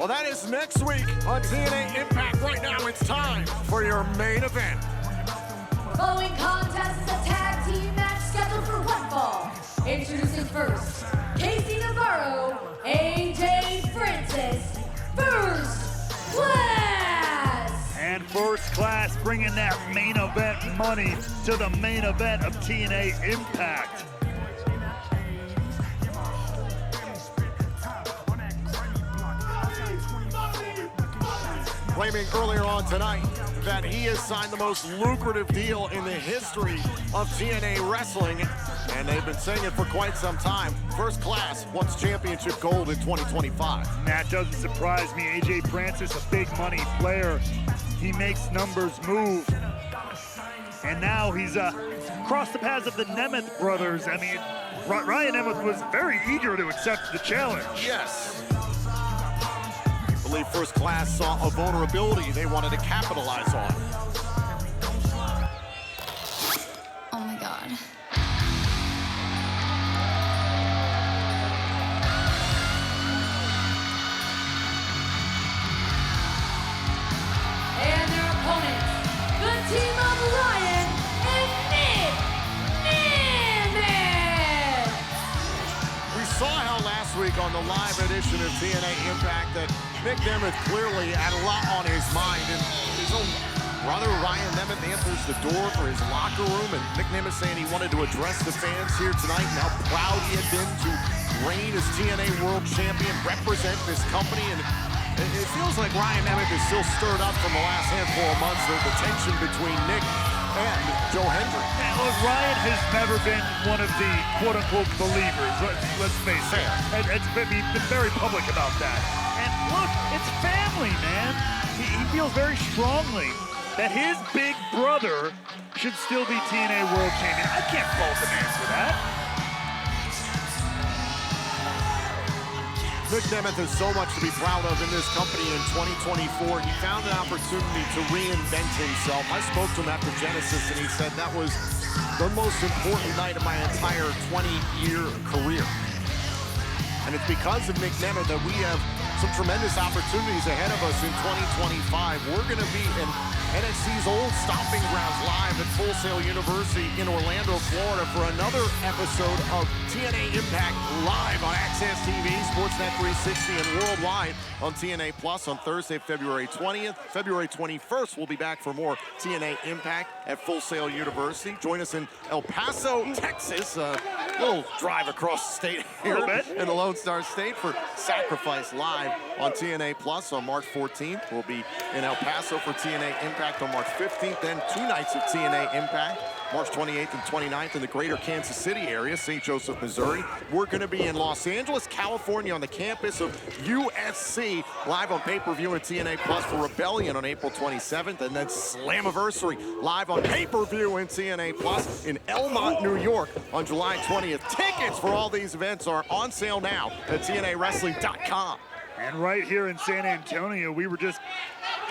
Well, that is next week on TNA Impact. Right now, it's time for your main event. Following contest is a tag team match scheduled for one fall. Introducing first, Casey Navarro, AJ Francis, First Class! And First Class bringing that main event money to the main event of TNA Impact. Claiming earlier on tonight that he has signed the most lucrative deal in the history of TNA wrestling, and they've been saying it for quite some time. First Class wants championship gold in 2025. And that doesn't surprise me. AJ Francis, a big money player. He makes numbers move. And now he's crossed the paths of the Nemeth brothers. I mean, Ryan Nemeth was very eager to accept the challenge. Yes. I believe First Class saw a vulnerability they wanted to capitalize on. Oh my God. And their opponents, the team of Ryan and Nemeth! We saw how last week on the live edition of TNA Impact that Nick Nemeth clearly had a lot on his mind, and his own brother Ryan Nemeth answers the door for his locker room, and Nick Nemeth saying he wanted to address the fans here tonight and how proud he had been to reign as TNA World Champion, represent this company, and it feels like Ryan Nemeth is still stirred up from the last handful of months, the tension between Nick and Joe Hendry. And look, Ryan has never been one of the quote-unquote believers. Let's face it. He's been very public about that. And look, it's family, man. He feels very strongly that his big brother should still be TNA World Champion. I can't fault the man for that. Nick Nemeth has so much to be proud of in this company in 2024. He found an opportunity to reinvent himself. I spoke to him after Genesis, and he said that was the most important night of my entire 20-year career. And it's because of Nick Nemeth that we have some tremendous opportunities ahead of us in 2025. We're going to be in NXT's old stomping grounds live at Full Sail University in Orlando, Florida for another episode of TNA Impact live on AXS TV, Sportsnet 360, and worldwide on TNA Plus on Thursday, February 20th. February 21st, we'll be back for more TNA Impact at Full Sail University. Join us in El Paso, Texas. A little drive across the state here in the Lone Star State for Sacrifice Live on TNA Plus on March 14th. We'll be in El Paso for TNA Impact on March 15th, then 2 nights of TNA Impact, March 28th and 29th in the greater Kansas City area, St. Joseph, Missouri. We're going to be in Los Angeles, California on the campus of USC, live on pay-per-view and TNA Plus for Rebellion on April 27th, and then Slammiversary live on pay-per-view and TNA Plus in Elmont, New York on July 20th. Tickets for all these events are on sale now at TNAWrestling.com. And right here in San Antonio, we were just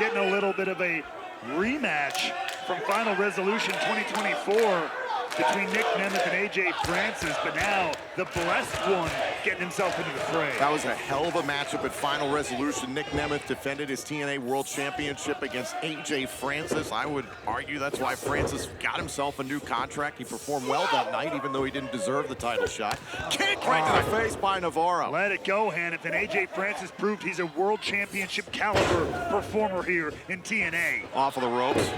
getting a little bit of a rematch from Final Resolution 2024 between Nick Nemeth and AJ Francis, but now the blessed one getting himself into the fray. That was a hell of a matchup at Final Resolution. Nick Nemeth defended his TNA World Championship against AJ Francis. I would argue that's why Francis got himself a new contract. He performed well that night, even though he didn't deserve the title shot. Kick right to the face by Navarro. Let it go, Hanneth, and AJ Francis proved he's a World Championship caliber performer here in TNA. Off of the ropes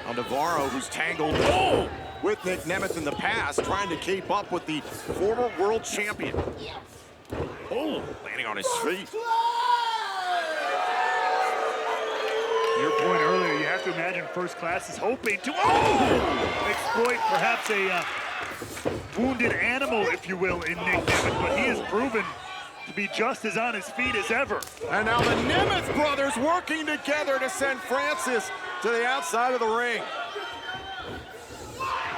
on Navarro, who's tangled with Nick Nemeth in the past, trying to keep up with the former world champion. Oh, landing on his feet. Your point earlier, you have to imagine First Class is hoping to exploit perhaps a wounded animal, if you will, in Nick Nemeth, but he has proven to be just as on his feet as ever. And now the Nemeth brothers working together to send Francis to the outside of the ring.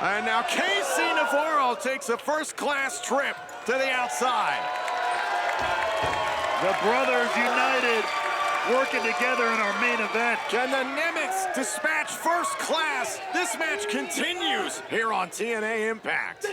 And now Casey Navarro takes a first-class trip to the outside. The brothers united, working together in our main event. Can the Nemeths dispatch First Class? This match continues here on TNA Impact.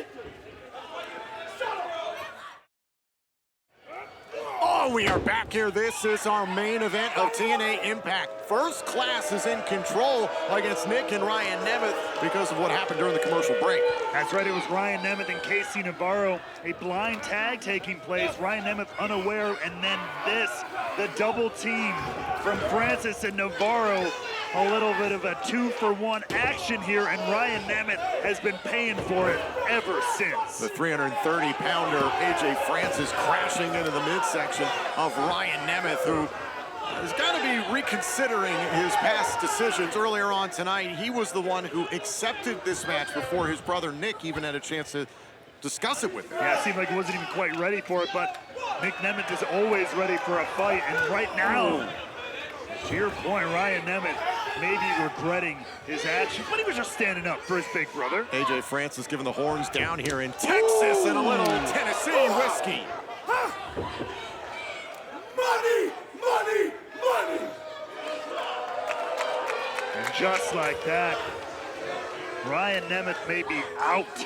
Oh, Oh, we are back here. This is our main event of TNA Impact. First Class is in control against Nick and Ryan Nemeth because of what happened during the commercial break. That's right, it was Ryan Nemeth and Casey Navarro. A blind tag taking place. Ryan Nemeth unaware, and then this, the double team from Francis and Navarro. A little bit of a 2-for-1 action here, and Ryan Nemeth has been paying for it ever since. The 330-pounder AJ Francis crashing into the midsection of Ryan Nemeth, who has got to be reconsidering his past decisions. Earlier on tonight, he was the one who accepted this match before his brother Nick even had a chance to discuss it with him. Yeah, it seemed like he wasn't even quite ready for it, but Nick Nemeth is always ready for a fight, and right now, to your point, Ryan Nemeth may be regretting his actions, but he was just standing up for his big brother. AJ Francis giving the horns down here in Texas and a little Tennessee whiskey. Money, money, money. And just like that, Ryan Nemeth may be out.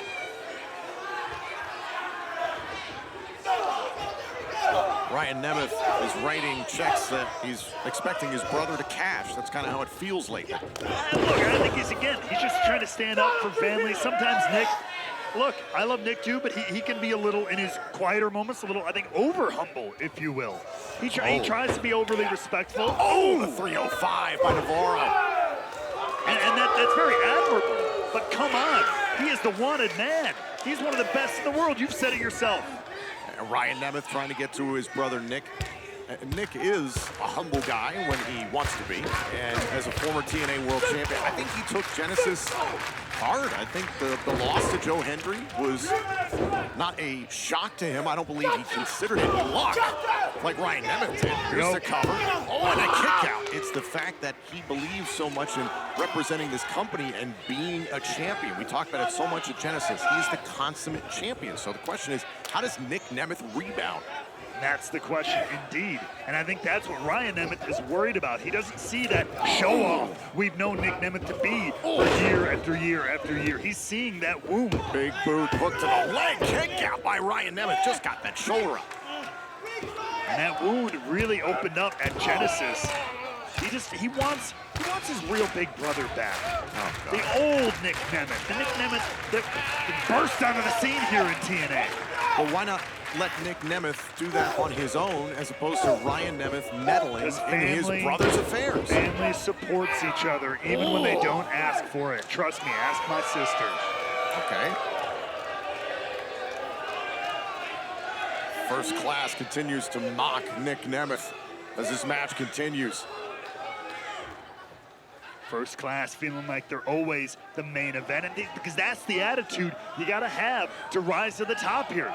Ryan Nemeth is writing checks that he's expecting his brother to cash. That's kind of how it feels lately. Look, I think he's just trying to stand up for family. Sometimes Nick, look, I love Nick too, but he can be a little, in his quieter moments, a little, I think, over-humble, if you will. He tries to be overly respectful. Oh, the 305 by Navarro. And that's very admirable, but come on, he is the wanted man. He's one of the best in the world. You've said it yourself. Ryan Nemeth trying to get to his brother Nick. Nick is a humble guy when he wants to be, and as a former TNA World Champion, I think he took Genesis hard. I think the loss to Joe Hendry was not a shock to him. I don't believe he considered it luck like Ryan Nemeth did. Here's the cover. Oh, and a kick out. It's the fact that he believes so much in representing this company and being a champion. We talk about it so much at Genesis. He's the consummate champion. So the question is, how does Nick Nemeth rebound? That's the question, indeed. And I think that's what Ryan Nemeth is worried about. He doesn't see that show-off we've known Nick Nemeth to be for year after year after year. He's seeing that wound. Big boot hook to the leg. Kick out by Ryan Nemeth. Just got that shoulder up. And that wound really opened up at Genesis. He wants his real big brother back. Oh, the old Nick Nemeth. The Nick Nemeth that burst onto the scene here in TNA. Well, why not let Nick Nemeth do that on his own as opposed to Ryan Nemeth meddling in his brother's affairs? Family supports each other even when they don't ask for it. Trust me, ask my sister. Okay. First Class continues to mock Nick Nemeth as this match continues. First Class feeling like they're always the main event, and because that's the attitude you gotta have to rise to the top here.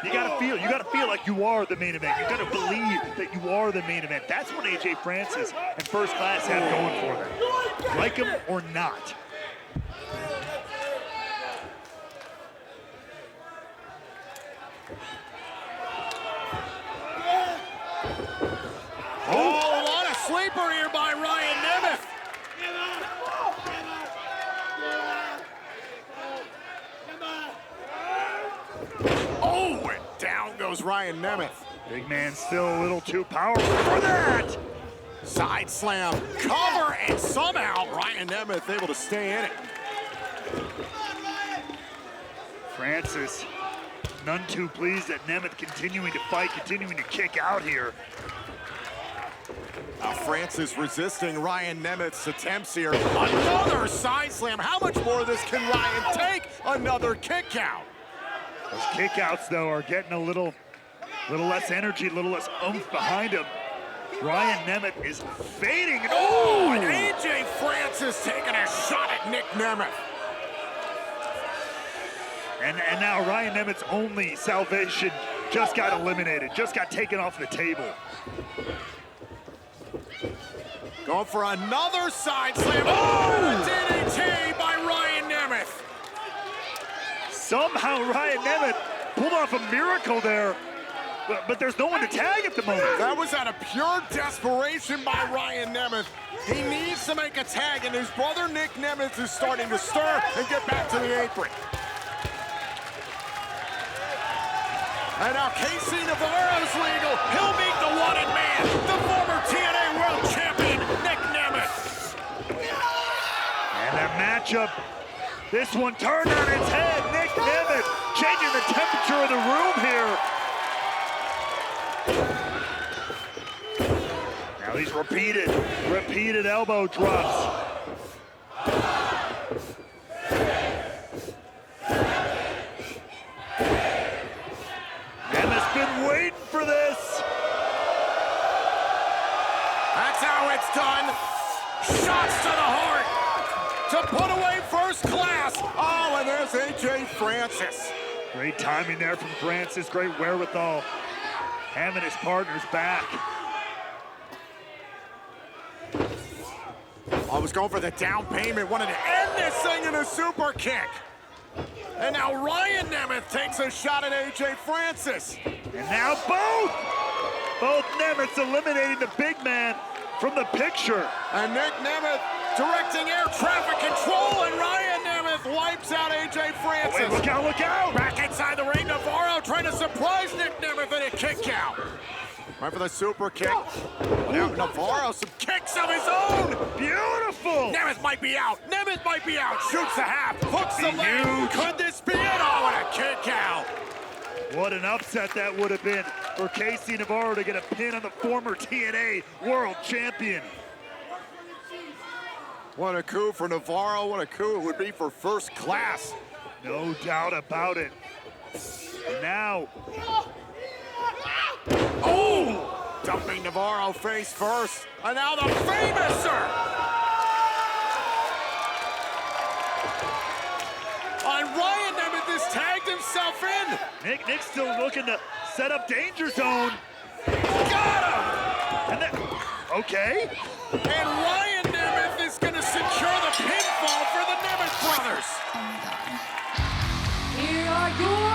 You gotta feel like you are the main event. You gotta believe that you are the main event. That's what AJ Francis and First Class have going for them. Like them or not. Oh, what a sleeper here by Ryan Nemeth. Oh, and down goes Ryan Nemeth. Big man still a little too powerful for that. Side slam, cover, and somehow Ryan Nemeth able to stay in it. Francis, none too pleased at Nemeth continuing to fight, continuing to kick out here. Now Francis resisting Ryan Nemeth's attempts here. Another side slam. How much more of this can Ryan take? Another kick out. Those kickouts, though, are getting a little less energy, a little less oomph behind him. Ryan Nemeth is fading. Oh, and AJ Francis taking a shot at Nick Nemeth. And now Ryan Nemeth's only salvation just got eliminated, just got taken off the table. Going for another side slam. Oh, the DDT by Ryan Nemeth. Somehow Ryan Nemeth pulled off a miracle there, but there's no one to tag at the moment. That was out of pure desperation by Ryan Nemeth. He needs to make a tag, and his brother Nick Nemeth is starting to stir and get back to the apron. And now Casey Navarro's legal. He'll meet the wanted man, the former TNA World Champion, Nemeth. And that matchup, this one turned on its head. Nemeth changing the temperature of the room here. Now these repeated elbow drops. Nemeth's been waiting for this. That's how it's done. Shots to the heart to put away first class. Oh, and there's AJ Francis. Great timing there from Francis, great wherewithal. Having his partner's back. I was going for the down payment, wanted to end this thing in a super kick. And now Ryan Nemeth takes a shot at AJ Francis. And now both Nemeths eliminating the big man from the picture. And Nick Nemeth directing air traffic control, and Ryan Nemeth wipes out AJ Francis. Wait, look out, look out! Back inside the ring, Navarro trying to surprise Nick Nemeth in a kick out. Right for the super kick. Now Navarro, some kicks of his own. Beautiful! Nemeth might be out. Nemeth might be out. Shoots the half. Hooks the leg. Could this be it? Oh, and a kick out. What an upset that would have been for Casey Navarro to get a pin on the former TNA World Champion. What a coup for Navarro. What a coup it would be for first class. No doubt about it. And now. Oh! Dumping Navarro face first. And now the Famouser! And Ryan Nemeth has tagged himself in. Nick's still looking to set up danger zone. Got him! And then, okay. And Ryan Nemeth is going to secure the pinfall for the Nemeth brothers. Here are your